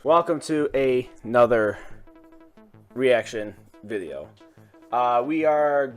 Welcome to another reaction video. We are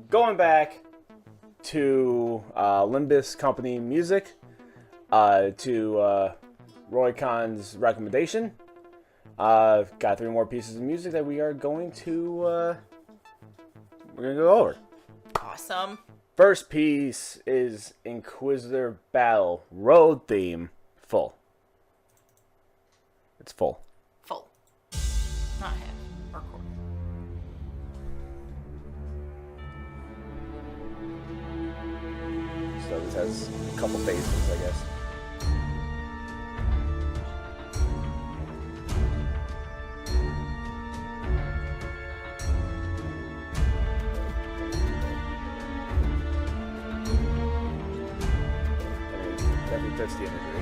going back to Limbus Company music, to Roy Khan's recommendation. Got 3 more pieces of music that we are going to we're gonna go over. Awesome. First piece is Inquisitor Battle Road Theme full. It's full. Full. Not half. Or quarter. So this has a couple phases, I guess. Definitely fits the imagery.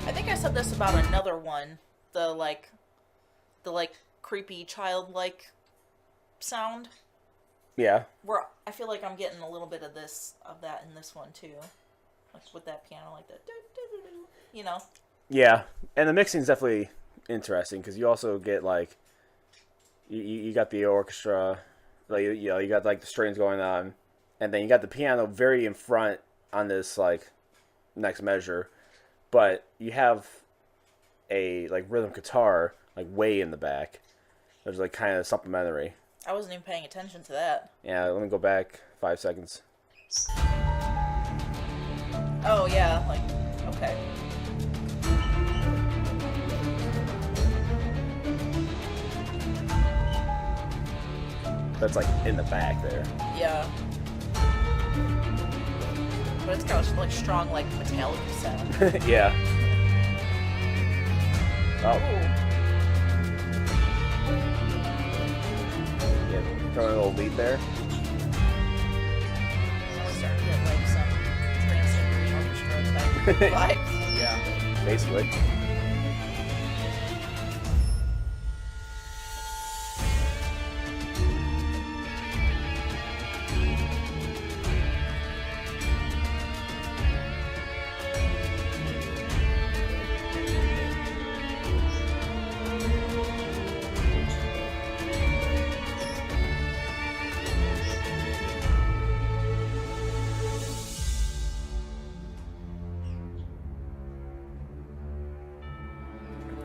I think I said this about another one. The creepy childlike sound. Yeah. Where I feel like I'm getting a little bit of that in this one too. Like with that piano, like that, you know. Yeah, and the mixing is definitely interesting because you also get like, you got the orchestra, like you got like the strings going on, and then you got the piano very in front on this like next measure, but you have a like rhythm guitar like way in the back. There's like kind of supplementary. I wasn't even paying attention to that. Yeah, let me go back 5 seconds. Oh yeah, like okay. That's like in the back there. Yeah. But it's got like strong like metallic sound. Yeah. Oh. Yeah, throwing a little lead there. I'm starting to get like some Trans-Siberian Orchestra type vibes. Yeah, basically.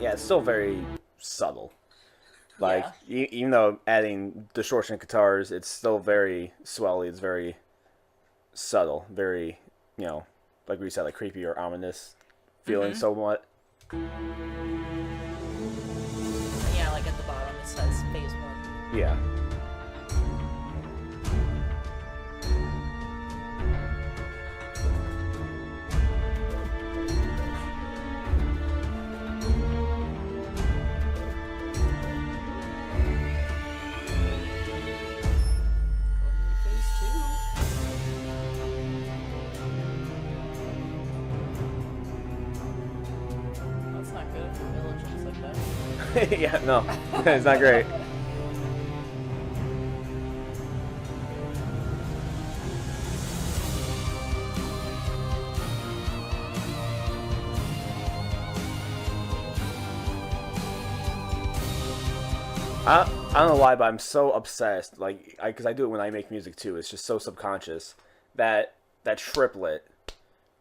Yeah, it's still very subtle. Like, yeah. Even though adding distortion guitars, it's still very swelly. It's very subtle. Very, like we said, like creepy or ominous feeling somewhat. Yeah, like at the bottom it says phase 1. Yeah. Yeah, no, it's not great. I don't know why, but I'm so obsessed. Like, because I do it when I make music too. It's just so subconscious that triplet.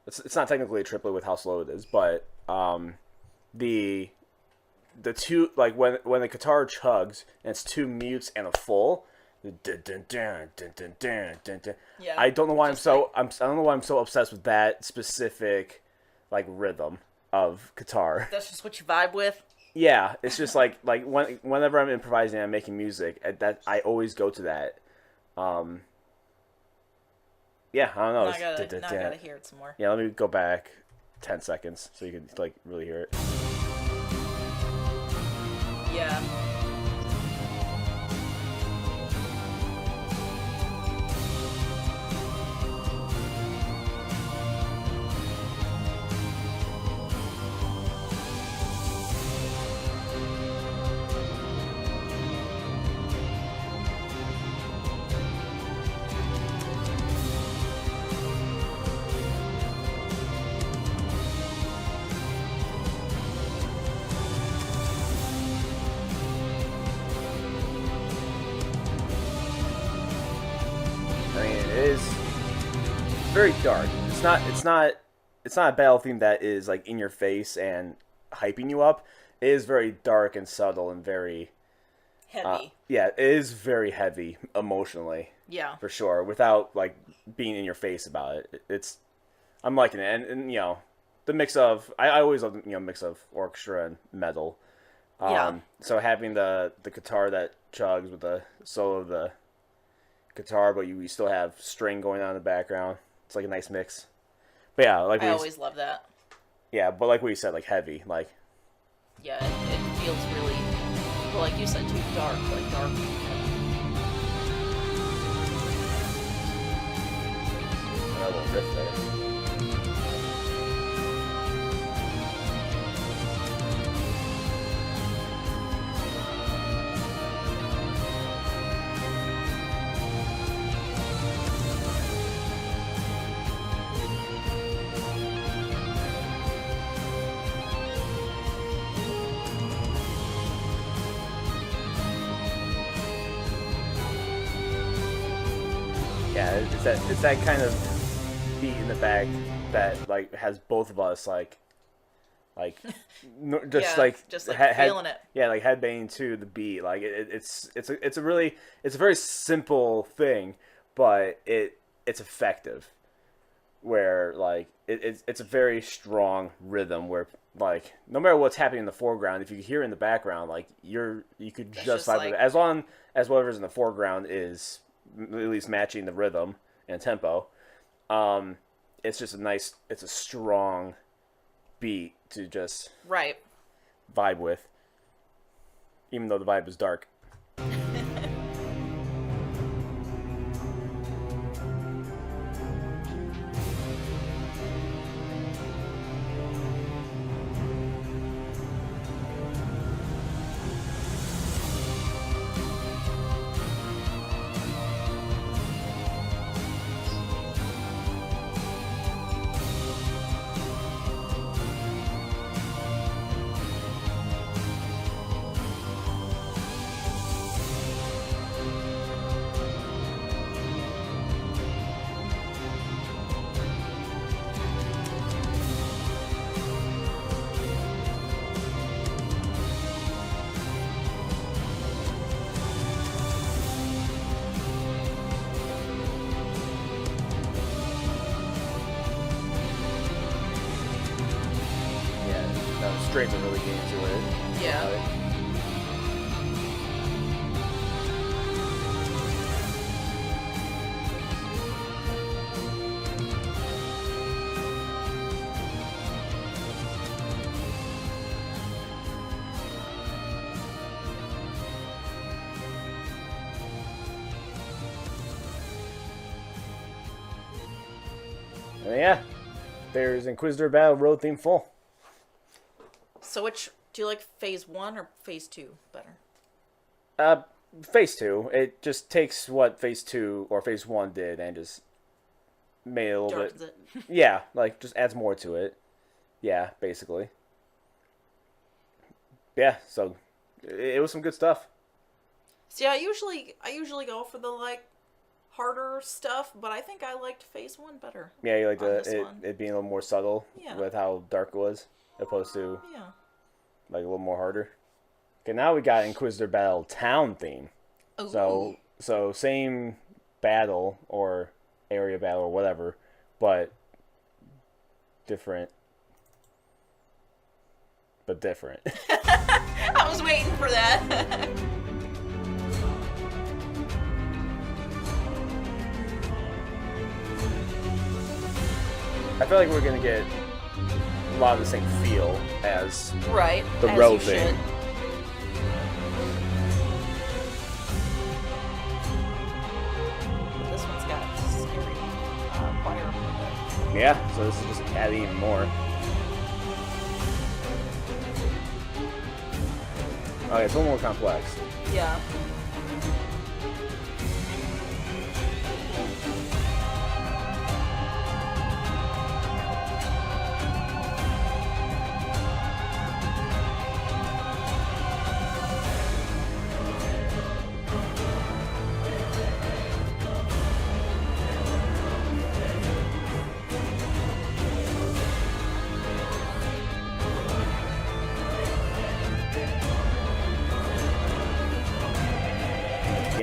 It's not technically a triplet with how slow it is, but the two, like when the guitar chugs and it's 2 mutes and a full, yeah, I don't know why I don't know why I'm so obsessed with that specific like rhythm of guitar. That's just what you vibe with. Yeah, it's just like whenever I'm improvising and I'm making music, that I always go to that. Yeah, I don't know. Now I gotta hear it some more. Yeah, let me go back 10 seconds so you can like really hear it. Yeah. very dark. It's not a battle theme that is like in your face and hyping you up. It is very dark and subtle and very Heavy. yeah, it is very heavy emotionally. Yeah. For sure, without like being in your face about it. I'm liking it, and you know, the mix of I always love mix of orchestra and metal. Yeah. So having the guitar that chugs with the solo of the guitar, but you still have string going on in the background. It's like a nice mix. But yeah, like I always love that. yeah, but like what you said, like heavy, like Yeah, it feels really, well, like you said, too dark, like dark. another little riff there. Yeah, it's that kind of beat in the back that like has both of us like just Yeah, like just, like, feeling it. Yeah, like headbanging to the beat. Like it's a very simple thing, but it's effective. Where like it's a very strong rhythm where like no matter what's happening in the foreground, if you hear it in the background, like you could just vibe with it as long as whatever's in the foreground is at least matching the rhythm and tempo. It's just it's a strong beat to just Right. vibe with, even though the vibe is dark. Strings are really getting to it. Yeah. And yeah, there's Inquisitor Battle Road theme full. So which, do you like phase 1 or phase 2 better? Phase 2. It just takes what phase 2 or phase 1 did and just made it a little Darkens bit. it. Yeah, like just adds more to it. Yeah, basically. Yeah, so it was some good stuff. See, I usually go for the like harder stuff, but I think I liked phase 1 better. Yeah, you like on this one. it being a little more subtle with how dark it was, opposed to Yeah. like a little more harder. Okay, now we got Inquisitor Battle Town theme. Ooh. So same battle or area battle or whatever, but different. But different. I was waiting for that. I feel like we're gonna get a lot of the same feel as Right. the as road you thing. should. But this one's got scary choir. Yeah, so this is just adding even more. Okay, it's a little more complex. Yeah.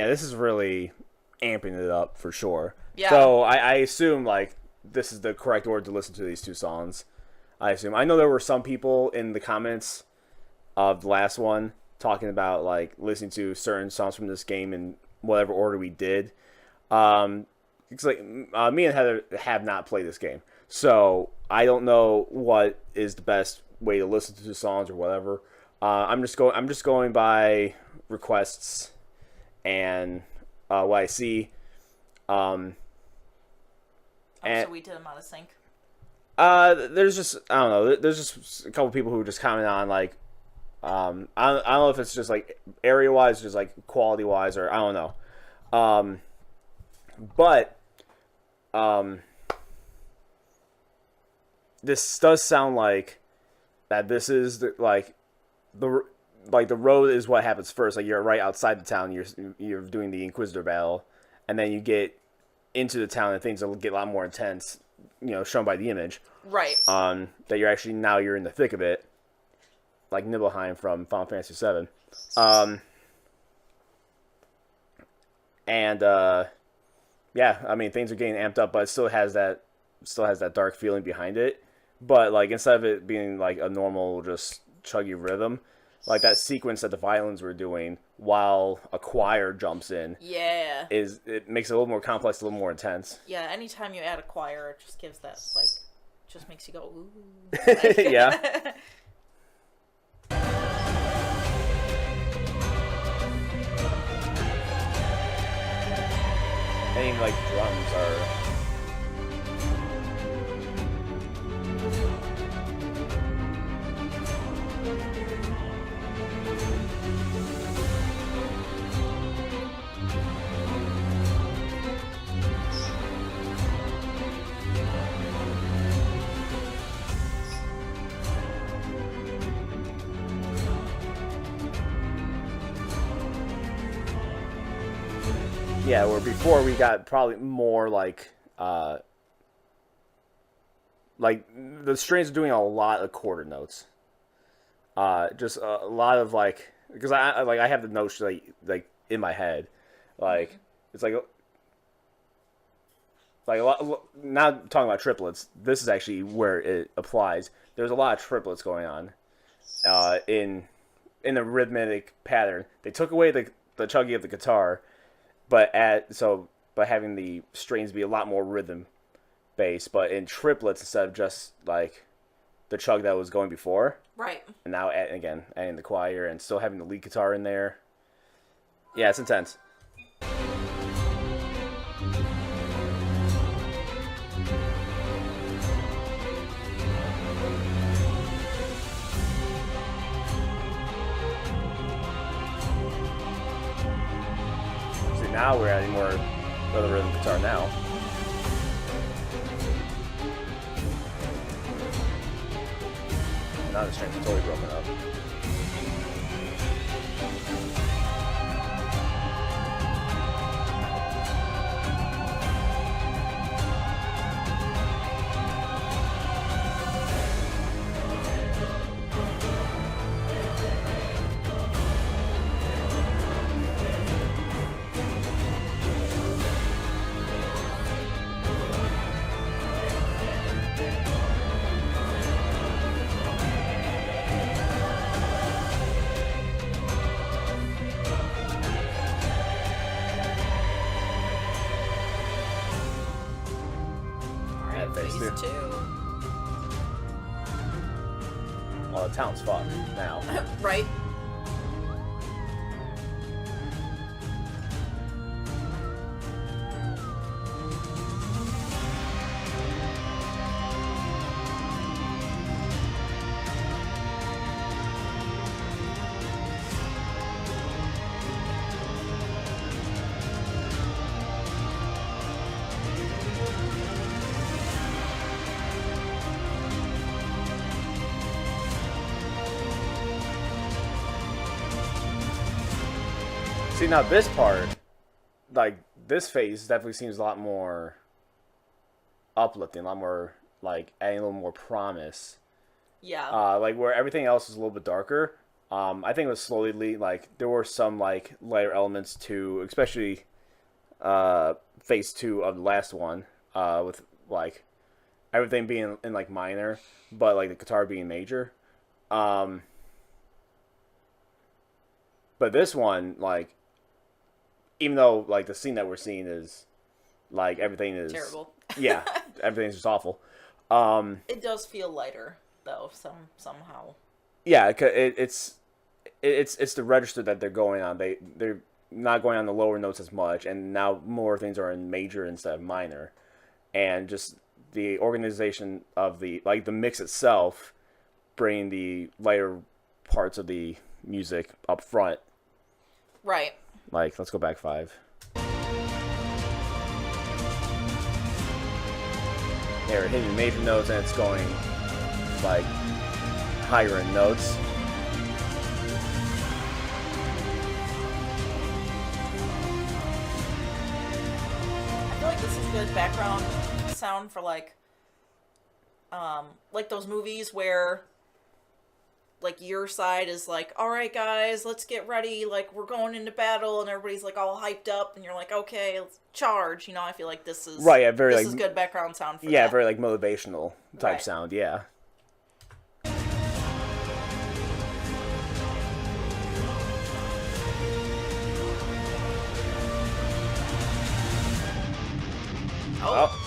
yeah, this is really amping it up for sure. Yeah. So I assume like this is the correct order to listen to these two songs. I assume. I know there were some people in the comments of the last one talking about like listening to certain songs from this game in whatever order we did. It's like me and Heather have not played this game, so I don't know what is the best way to listen to the songs or whatever. I'm just going by requests and what I see. So And we did them out of sync. there's just I don't know. There's just a couple people who just comment on like I don't know if it's just like area wise, just like quality wise, or I don't know. But this does sound like that. This is the road is what happens first. Like you're right outside the town. You're doing the Inquisitor battle, and then you get into the town, and things will get a lot more intense. You know, shown by the image. Right. That you're in the thick of it, like Nibelheim from Final Fantasy VII. Yeah, I mean things are getting amped up, but it still has that dark feeling behind it. But like instead of it being like a normal just chuggy rhythm, like that sequence that the violins were doing while a choir jumps in, Yeah. it makes it a little more complex, a little more intense. Yeah, anytime you add a choir, it just gives that, like, just makes you go, ooh. Yeah. Any like drums are. Yeah, where before we got probably more like the strings are doing a lot of quarter notes. Just a lot of like because I have the notes like in my head, like it's like a lot. Not talking about triplets. This is actually where it applies. There's a lot of triplets going on, in a rhythmic pattern. They took away the chuggy of the guitar. But by having the strings be a lot more rhythm based, but in triplets instead of just like the chug that was going before. Right. And now adding the choir and still having the lead guitar in there. Yeah, it's intense. Now we're adding more of the rhythm guitar now. Now the strings are totally broken up. Phase 2. Well, the town's fucked now. Right. See, now this part, like, this phase definitely seems a lot more uplifting, a lot more, like, adding a little more promise. Yeah. Like, where everything else is a little bit darker, I think it was slowly like there were some like lighter elements to, especially phase 2 of the last one, with like everything being in like minor, but like the guitar being major. Um, but this one, like, even though like the scene that we're seeing is like everything is Terrible. yeah, everything's just awful. It does feel lighter though, somehow. Yeah, it's the register that they're going on. They're not going on the lower notes as much, and now more things are in major instead of minor, and just the organization of the like the mix itself, bringing the lighter parts of the music up front. Right. Like, let's go back 5. They're hitting major notes, and it's going like higher in notes. I feel like this is good background sound for like those movies where like your side is like, all right guys, let's get ready, like we're going into battle, and everybody's like all hyped up, and you're like, okay, let's charge. You know, I feel like this is Right, yeah, very this like is good background sound for yeah, that. very like motivational type Right. sound, yeah. Oh, Oh.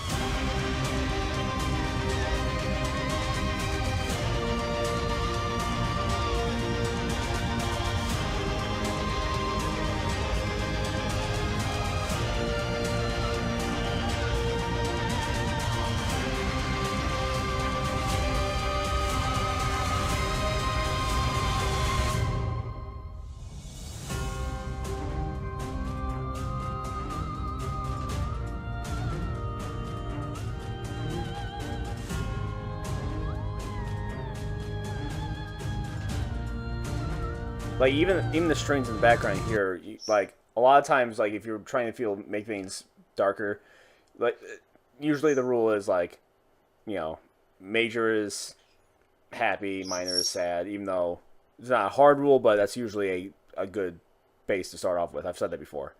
Like even the strings in the background here, like a lot of times, like if you're trying to make things darker, like usually the rule is like, major is happy, minor is sad. Even though it's not a hard rule, but that's usually a good base to start off with. I've said that before.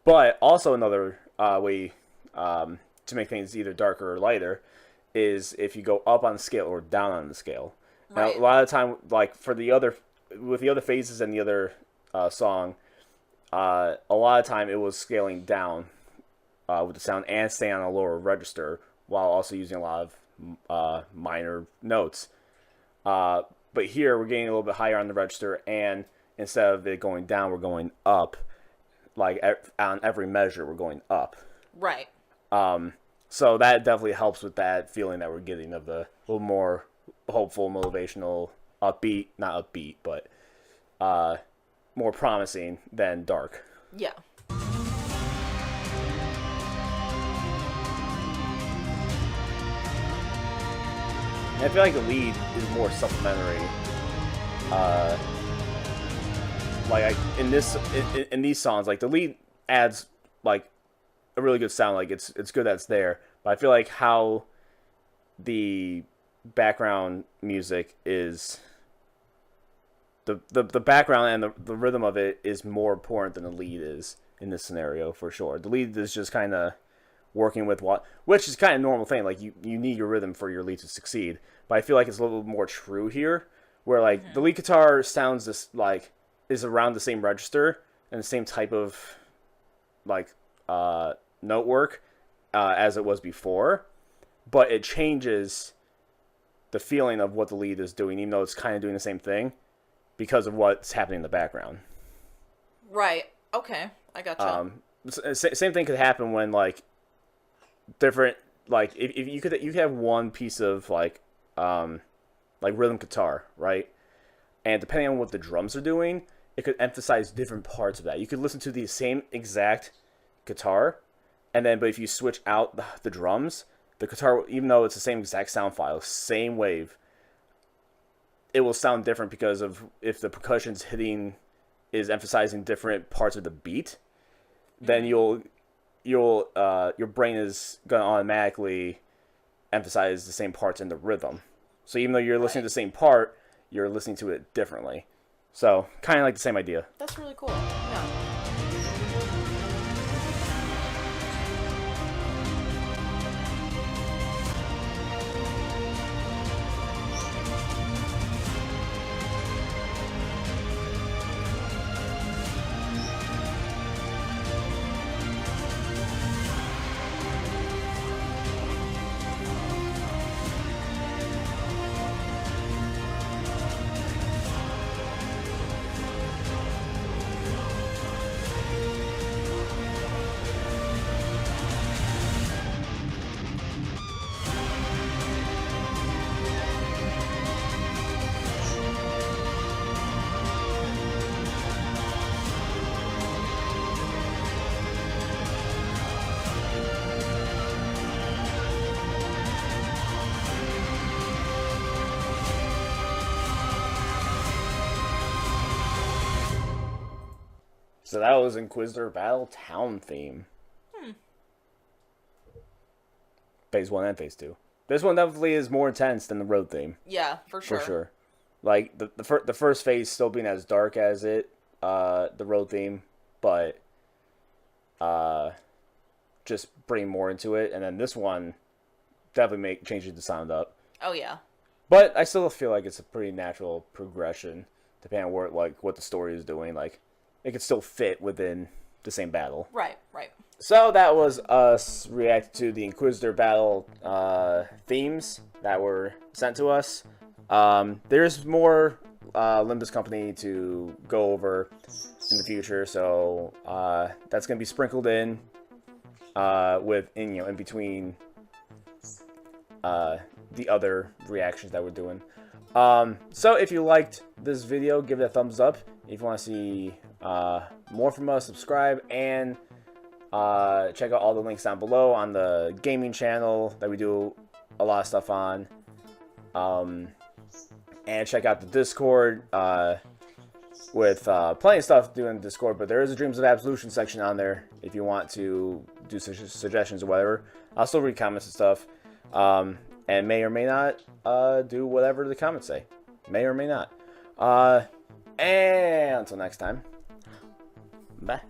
But also another way to make things either darker or lighter is if you go up on the scale or down on the scale. right. Now, a lot of the time, like with the other phases and the other song, a lot of time it was scaling down with the sound and staying on a lower register while also using a lot of minor notes. But here we're getting a little bit higher on the register, and instead of it going down, we're going up. Like on every measure, we're going up. Right. So that definitely helps with that feeling that we're getting of the little more hopeful, motivational, upbeat, not upbeat, but more promising than dark. Yeah. And I feel like the lead is more supplementary. In these songs, like the lead adds like a really good sound. Like it's good that it's there, but I feel like how the background music is the background and the rhythm of it is more important than the lead is in this scenario for sure. The lead is just kind of working with which is kind of normal thing. Like you need your rhythm for your lead to succeed, but I feel like it's a little more true here, where like the lead guitar sounds this like is around the same register and the same type of like note work as it was before, but it changes the feeling of what the lead is doing, even though it's kind of doing the same thing because of what's happening in the background. Right. Okay. I gotcha. Same thing could happen when like different like if you could have one piece of like rhythm guitar, right? And depending on what the drums are doing, it could emphasize different parts of that. You could listen to the same exact guitar, and then but if you switch out the drums, the guitar, even though it's the same exact sound file, same wave, it will sound different because of if the percussion's hitting is emphasizing different parts of the beat, then your brain is gonna automatically emphasize the same parts in the rhythm. So even though you're listening to the same part, you're listening to it differently. So kind of like the same idea. That's really cool. Yeah. So that was Inquisitor Battle Town theme. Phase 1 and Phase 2. This one definitely is more intense than the road theme. Yeah, for sure. For sure. Like, the first phase still being as dark as the road theme, but just bring more into it. And then this one definitely changes the sound up. Oh, yeah. But I still feel like it's a pretty natural progression, depending on what the story is doing. Like, it could still fit within the same battle. Right, right. So that was us reacting to the Inquisitor battle themes that were sent to us. There's more Limbus Company to go over in the future, so that's gonna be sprinkled in in between the other reactions that we're doing. So if you liked this video, give it a thumbs up. If you want to see more from us, subscribe, and check out all the links down below on the gaming channel that we do a lot of stuff on. And check out the Discord with plenty of stuff to do in Discord, but there is a Dreams of Absolution section on there if you want to do suggestions or whatever. I'll still read comments and stuff, and may or may not do whatever the comments say. May or may not. And until next time, bye.